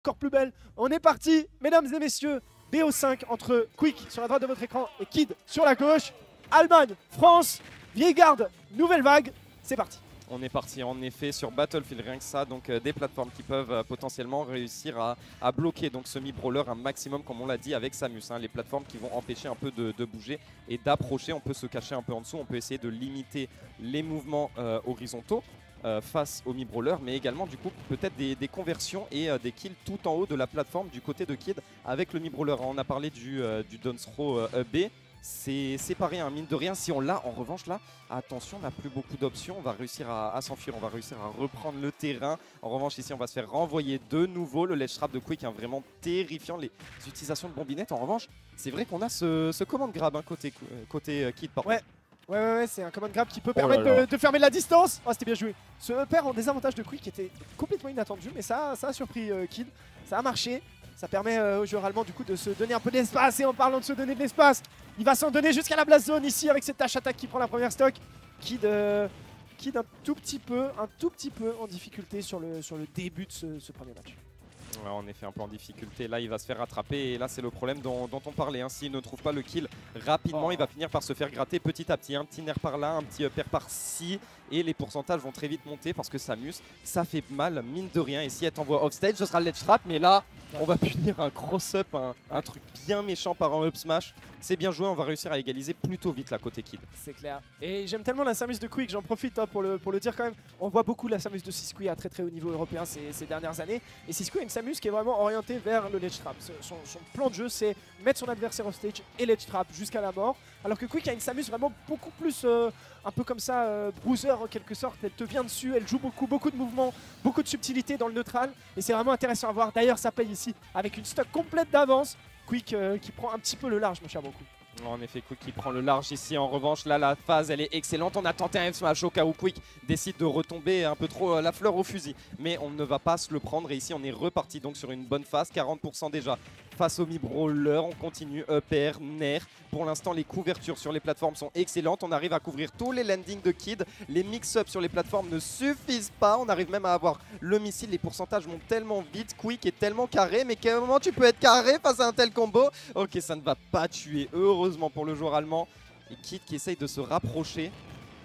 encore plus belle. On est parti, mesdames et messieurs. BO5 entre Quick sur la droite de votre écran et Kid sur la gauche. Allemagne, France, vieille garde, nouvelle vague. C'est parti. On est parti en effet sur Battlefield, rien que ça, donc des plateformes qui peuvent potentiellement réussir à bloquer donc semi-brawler un maximum comme on l'a dit avec Samus, hein, les plateformes qui vont empêcher un peu de bouger et d'approcher, on peut se cacher un peu en dessous, on peut essayer de limiter les mouvements horizontaux face au mi-brawler, mais également du coup peut-être des conversions et des kills tout en haut de la plateforme du côté de Kid avec le mi-brawler. On a parlé du Dance Throw B. C'est séparé, hein, mine de rien. Si on l'a, en revanche, là, attention, on n'a plus beaucoup d'options. On va réussir à s'enfuir, on va réussir à reprendre le terrain. En revanche, ici, on va se faire renvoyer de nouveau. Le ledge trap de Quick, hein, vraiment terrifiant. Les utilisations de bombinettes, en revanche, c'est vrai qu'on a ce command grab hein, côté Kid. Ouais, c'est un command grab qui peut permettre de fermer la distance. Oh, c'était bien joué. Ce upper en désavantage de Quick était complètement inattendu, mais ça a surpris Kid. Ça a marché. Ça permet aux joueurs allemands du coup de se donner un peu d'espace. Et en parlant de se donner de l'espace, il va s'en donner jusqu'à la blast zone ici avec cette tâche attaque qui prend la première stock. Kid un tout petit peu en difficulté sur le début de ce premier match. Ouais, en effet, un peu en difficulté. Là, il va se faire rattraper. Et là, c'est le problème dont on parlait. Hein. S'il ne trouve pas le kill rapidement, il va finir par se faire gratter petit à petit. Un petit nerf par là, un petit upper par-ci. Et les pourcentages vont très vite monter parce que Samus, ça fait mal, mine de rien. Et si elle t'envoie offstage, ce sera le ledge trap. Mais là, on va punir un cross-up, un truc bien méchant par un up smash. C'est bien joué, on va réussir à égaliser plutôt vite la côté Kid. C'est clair. Et j'aime tellement la Samus de Quick, j'en profite hein, pour le dire quand même. On voit beaucoup la Samus de Sisqui à très haut niveau européen ces dernières années. Et Sisqui a une Samus qui est vraiment orientée vers le ledge trap. Son plan de jeu, c'est mettre son adversaire off stage et ledge trap jusqu'à la mort. Alors que Quick a une Samus vraiment beaucoup plus un peu comme ça, bruiser en quelque sorte. Elle te vient dessus, elle joue beaucoup de mouvements, beaucoup de subtilité dans le neutral. Et c'est vraiment intéressant à voir. D'ailleurs, ça paye ici avec une stock complète d'avance. Quick qui prend un petit peu le large, mon cher Beaucoup. En effet, Quick qui prend le large ici. En revanche, là, la phase, elle est excellente. On a tenté un F-Smash au cas où Quick décide de retomber un peu trop la fleur au fusil. Mais on ne va pas se le prendre. Et ici, on est reparti donc sur une bonne phase. 40% déjà face au mi-brawler. On continue upper, nair. Pour l'instant, les couvertures sur les plateformes sont excellentes. On arrive à couvrir tous les landings de Kid. Les mix-ups sur les plateformes ne suffisent pas. On arrive même à avoir le missile. Les pourcentages montent tellement vite. Quick est tellement carré. Mais quel moment tu peux être carré face à un tel combo? Ok, ça ne va pas tuer. Heureusement pour le joueur allemand. Et Kid qui essaye de se rapprocher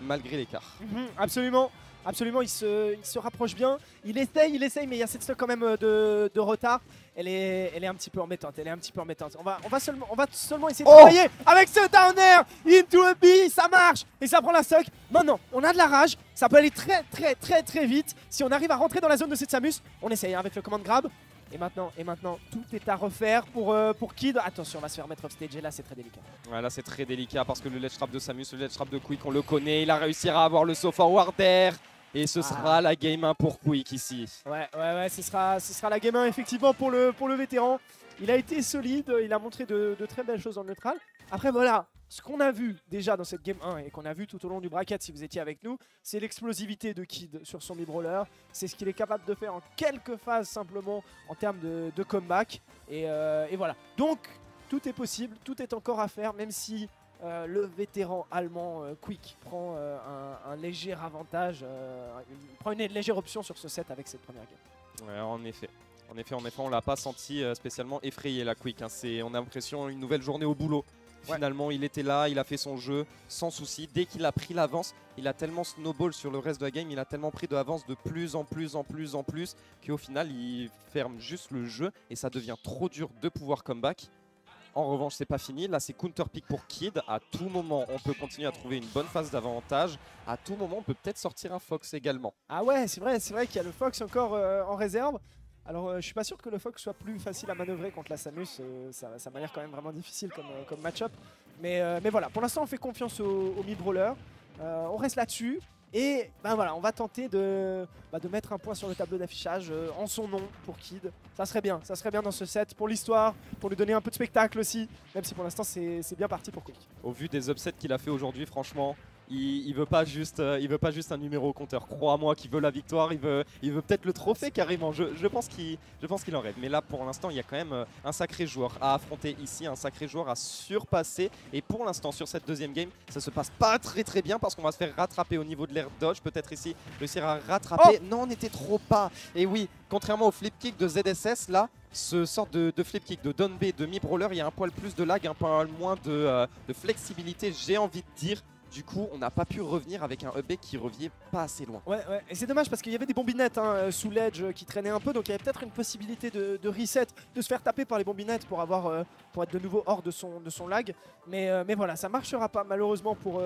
malgré l'écart. Absolument. Absolument, il se rapproche bien. Il essaye, mais il y a cette stock quand même de retard. Elle est un petit peu embêtante. On va seulement essayer de travailler avec ce down air into a B. Ça marche et ça prend la stock. Maintenant, on a de la rage. Ça peut aller très vite. Si on arrive à rentrer dans la zone de cette Samus, on essaye avec le command grab. Et maintenant, tout est à refaire pour Kid. Attention, on va se faire mettre off stage et là, c'est très délicat. Ouais, là, c'est très délicat parce que le ledge trap de Samus, le ledge trap de Quick, on le connaît. Il a réussi à avoir le saut forward air. Et ce sera la game 1 pour Quick ici. Ouais, ce sera la game 1 effectivement pour le vétéran. Il a été solide, il a montré de très belles choses dans le neutral. Après voilà, ce qu'on a vu déjà dans cette game 1 et qu'on a vu tout au long du bracket si vous étiez avec nous, c'est l'explosivité de Kid sur son mi-brawler. C'est ce qu'il est capable de faire en quelques phases simplement en termes de comeback. Et voilà, donc tout est possible, tout est encore à faire même si... le vétéran allemand Quick prend un léger avantage, prend une légère option sur ce set avec cette première game. Ouais, en effet, on l'a pas senti spécialement effrayé la Quick. Hein. On a l'impression une nouvelle journée au boulot. Finalement, il était là, il a fait son jeu sans souci. Dès qu'il a pris l'avance, il a tellement snowball sur le reste de la game, il a tellement pris de avance de plus en plus qu'au final, il ferme juste le jeu et ça devient trop dur de pouvoir comeback. En revanche, c'est pas fini. Là, c'est counter pick pour Kid. À tout moment, on peut continuer à trouver une bonne phase d'avantage. À tout moment, on peut peut-être sortir un Fox également. Ah ouais, c'est vrai qu'il y a le Fox encore en réserve. Alors, je suis pas sûr que le Fox soit plus facile à manœuvrer contre la Samus. Ça m'a l'air quand même vraiment difficile comme match-up. Mais voilà, pour l'instant, on fait confiance au mi-brawler. On reste là-dessus. Et ben voilà, on va tenter de mettre un point sur le tableau d'affichage en son nom pour Kid. Ça serait bien dans ce set pour l'histoire, pour lui donner un peu de spectacle aussi, même si pour l'instant c'est bien parti pour Quick. Au vu des upsets qu'il a fait aujourd'hui, franchement, il veut pas juste un numéro au compteur. Crois-moi qu'il veut la victoire, il veut peut-être le trophée carrément. Je pense qu'il en rêve. Mais là pour l'instant il y a quand même un sacré joueur à affronter ici, un sacré joueur à surpasser. Et pour l'instant sur cette deuxième game, ça se passe pas très bien parce qu'on va se faire rattraper au niveau de l'air dodge. Peut-être ici réussir à rattraper. Oh non, on était trop bas. Et oui, contrairement au flip kick de ZSS là, ce sort de flip kick de down B, de mi-brawler, il y a un poil plus de lag, un poil moins de flexibilité, j'ai envie de dire. Du coup, on n'a pas pu revenir avec un up B qui revient pas assez loin. Ouais, et c'est dommage parce qu'il y avait des bombinettes sous l'edge qui traînaient un peu, donc il y avait peut-être une possibilité de reset, de se faire taper par les bombinettes pour être de nouveau hors de son lag. Mais voilà, ça marchera pas malheureusement pour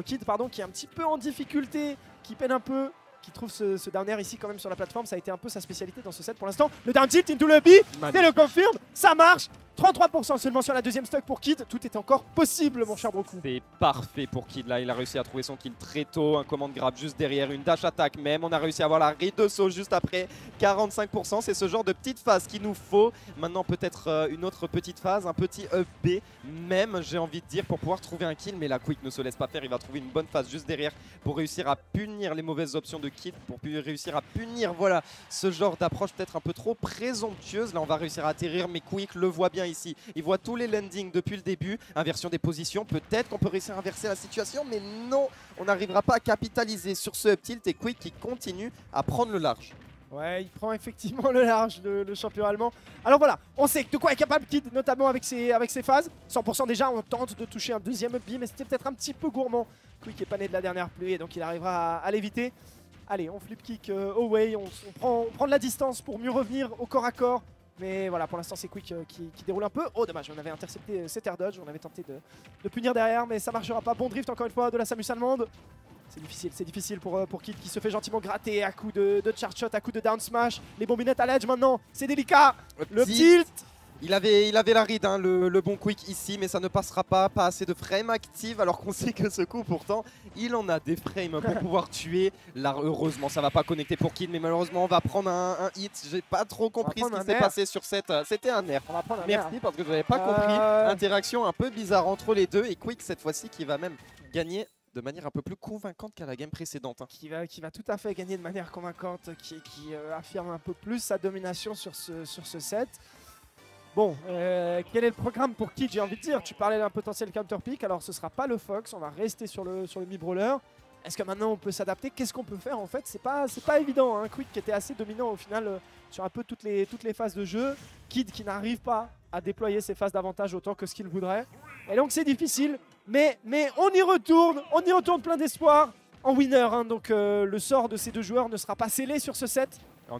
Kid, pardon, qui est un petit peu en difficulté, qui peine un peu, qui trouve ce down air ici quand même sur la plateforme. Ça a été un peu sa spécialité dans ce set pour l'instant. Le down tilt into le B, c'est le confirm, ça marche. 33% seulement sur la deuxième stock pour Kid, tout est encore possible mon cher Broku. C'est parfait pour Kid là, il a réussi à trouver son kill très tôt, un command grab juste derrière, une dash attack même, on a réussi à avoir la read de saut juste après, 45%, c'est ce genre de petite phase qu'il nous faut. Maintenant peut-être une autre petite phase, un petit up B même j'ai envie de dire pour pouvoir trouver un kill, mais la Quick ne se laisse pas faire, il va trouver une bonne phase juste derrière pour réussir à punir les mauvaises options de Kid, pour réussir à punir voilà ce genre d'approche peut-être un peu trop présomptueuse. Là on va réussir à atterrir mais Quick le voit bien ici, il voit tous les landings depuis le début, inversion des positions, peut-être qu'on peut réussir à inverser la situation, mais non, on n'arrivera pas à capitaliser sur ce up tilt et Quick qui continue à prendre le large. Ouais, il prend effectivement le large, le champion allemand. Alors voilà, on sait de quoi est capable Kid, notamment avec ses phases. 100% déjà, on tente de toucher un deuxième up B, mais c'était peut-être un petit peu gourmand. Quick est pas né de la dernière pluie, donc il arrivera à l'éviter. Allez, on flip kick away, on prend de la distance pour mieux revenir au corps à corps. Mais voilà, pour l'instant c'est Quick qui déroule un peu. Oh dommage, on avait intercepté cet air dodge, on avait tenté de punir derrière, mais ça marchera pas. Bon drift encore une fois de la Samus allemande. C'est difficile pour Kid qui se fait gentiment gratter à coup de charge shot, à coup de down smash. Les bombinettes à l'edge maintenant, c'est délicat. Le tilt. Il avait la read, hein, le bon Quick ici, mais ça ne passera pas assez de frames actives, alors qu'on sait que ce coup, pourtant, il en a des frames pour pouvoir tuer. Là, heureusement, ça va pas connecter pour Kid, mais malheureusement, on va prendre un hit. J'ai pas trop compris ce qui s'est passé sur cette... C'était un nerf. Merci, parce que je n'avais pas compris. Interaction un peu bizarre entre les deux, et Quick, cette fois-ci, qui va même gagner de manière un peu plus convaincante qu'à la game précédente. Hein. Qui va tout à fait gagner de manière convaincante, qui affirme un peu plus sa domination sur ce set. Bon, quel est le programme pour Kid, j'ai envie de dire? Tu parlais d'un potentiel counter pick, alors ce sera pas le Fox, on va rester sur le mi-brawler. Est-ce que maintenant on peut s'adapter? Qu'est-ce qu'on peut faire en fait? C'est pas évident, hein. Quick qui était assez dominant au final sur un peu toutes les phases de jeu. Kid qui n'arrive pas à déployer ses phases d'avantage autant que ce qu'il voudrait. Et donc c'est difficile, mais on y retourne plein d'espoir en winner. Hein. Donc le sort de ces deux joueurs ne sera pas scellé sur ce set.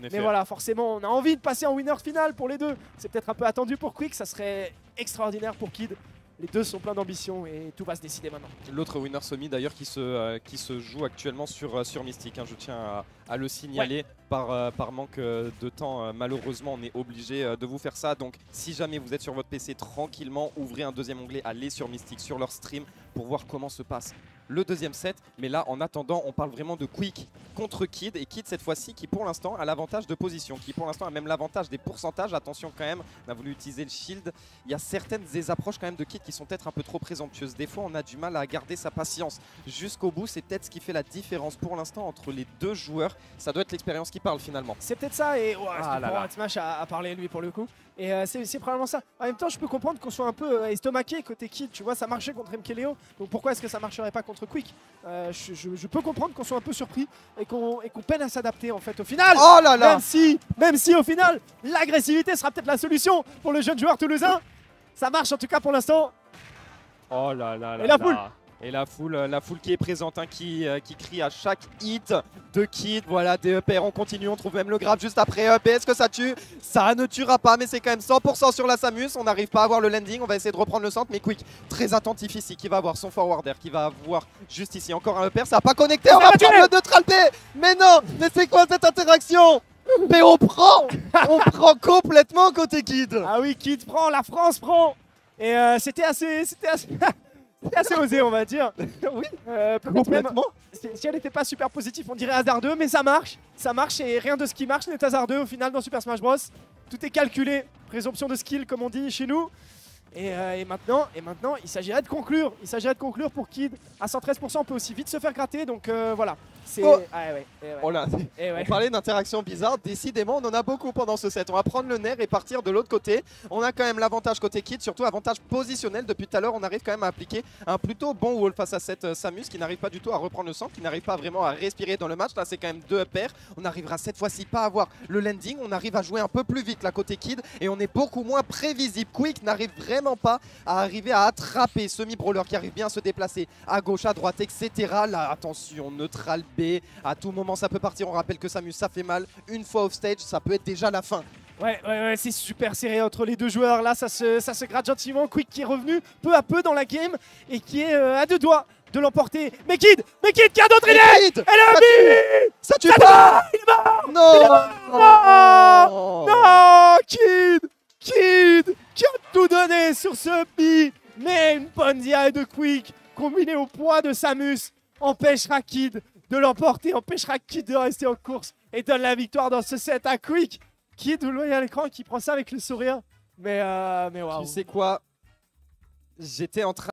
Mais voilà, forcément, on a envie de passer en winner final pour les deux. C'est peut-être un peu attendu pour Quick, ça serait extraordinaire pour Kid. Les deux sont pleins d'ambition et tout va se décider maintenant. L'autre winner semi d'ailleurs qui se joue actuellement sur Mystic, hein, je tiens à le signaler. Ouais. Par manque de temps, malheureusement on est obligé de vous faire ça. Donc si jamais vous êtes sur votre PC tranquillement, ouvrez un deuxième onglet, allez sur Mystic, sur leur stream pour voir comment se passe le deuxième set. Mais là en attendant on parle vraiment de Quick contre Kid, et Kid cette fois-ci qui pour l'instant a l'avantage de position, qui pour l'instant a même l'avantage des pourcentages. Attention quand même, on a voulu utiliser le shield, il y a certaines des approches quand même de Kid qui sont peut-être un peu trop présomptueuses. Des fois on a du mal à garder sa patience jusqu'au bout, c'est peut-être ce qui fait la différence pour l'instant entre les deux joueurs. Ça doit être l'expérience qui parle finalement. C'est peut-être ça, et Smash a parlé lui pour le coup. Et c'est probablement ça. En même temps je peux comprendre qu'on soit un peu estomaqué côté Kid, tu vois, ça marchait contre MKLeo, donc pourquoi est-ce que ça marcherait pas contre Quick? Je peux comprendre qu'on soit un peu surpris et qu'on peine à s'adapter en fait au final. Oh là là. Même si au final l'agressivité sera peut-être la solution pour le jeune joueur toulousain. Ça marche en tout cas pour l'instant. Oh là là là. Et la foule. Et la foule qui est présente, hein, qui crie à chaque hit de Kid. Voilà, des EPR, on continue, on trouve même le grab juste après EP. Est-ce que ça tue? Ça ne tuera pas, mais c'est quand même 100% sur la Samus. On n'arrive pas à avoir le landing, on va essayer de reprendre le centre, mais Quick, très attentif ici, qui va avoir son forwarder, qui va avoir juste ici encore un EPR. Ça n'a pas connecté, on va prendre le neutral B. Mais non, mais c'est quoi cette interaction? Mais on prend complètement côté Kid. Ah oui, Kid prend, la France prend. Et c'était assez osé, on va dire. Oui, complètement. Si elle n'était pas super positive, on dirait hasardeux, mais ça marche. Ça marche et rien de ce qui marche n'est hasardeux au final dans Super Smash Bros. Tout est calculé, présomption de skill comme on dit chez nous. Et maintenant, il s'agirait de conclure. Il s'agirait de conclure pour Kid. À 113%, on peut aussi vite se faire gratter. Donc voilà. C'est. Oh. Ah, ouais, Oh là, on parlait d'interactions bizarres. Décidément, on en a beaucoup pendant ce set. On va prendre le nerf et partir de l'autre côté. On a quand même l'avantage côté Kid, surtout avantage positionnel. Depuis tout à l'heure, on arrive quand même à appliquer un plutôt bon wall face à cette Samus qui n'arrive pas du tout à reprendre le centre, qui n'arrive pas vraiment à respirer dans le match. Là, c'est quand même 2 pairs. On arrivera cette fois-ci pas à avoir le landing. On arrive à jouer un peu plus vite là côté Kid et on est beaucoup moins prévisible. Quick n'arrive vraiment pas à arriver à attraper ce mi-brawler qui arrive bien à se déplacer à gauche, à droite, etc. Là, attention, neutral B. À tout moment, ça peut partir. On rappelle que Samus, ça fait mal. Une fois off stage, ça peut être déjà la fin. Ouais, c'est super serré entre les deux joueurs. Là, ça se gratte gentiment. Quick qui est revenu peu à peu dans la game et qui est à 2 doigts de l'emporter. Mais Kid qui a d'autres idées. Elle a mis. Ça tue pas. Il est mort. Non. Non, Kid qui a tout donné sur ce bi. Mais une bonne DI de Quick combinée au poids de Samus empêchera Kid de l'emporter, empêchera Kid de rester en course et donne la victoire dans ce set à Quick. Kid, vous le voyez à l'écran, qui prend ça avec le sourire. Mais waouh. Tu sais quoi? J'étais en train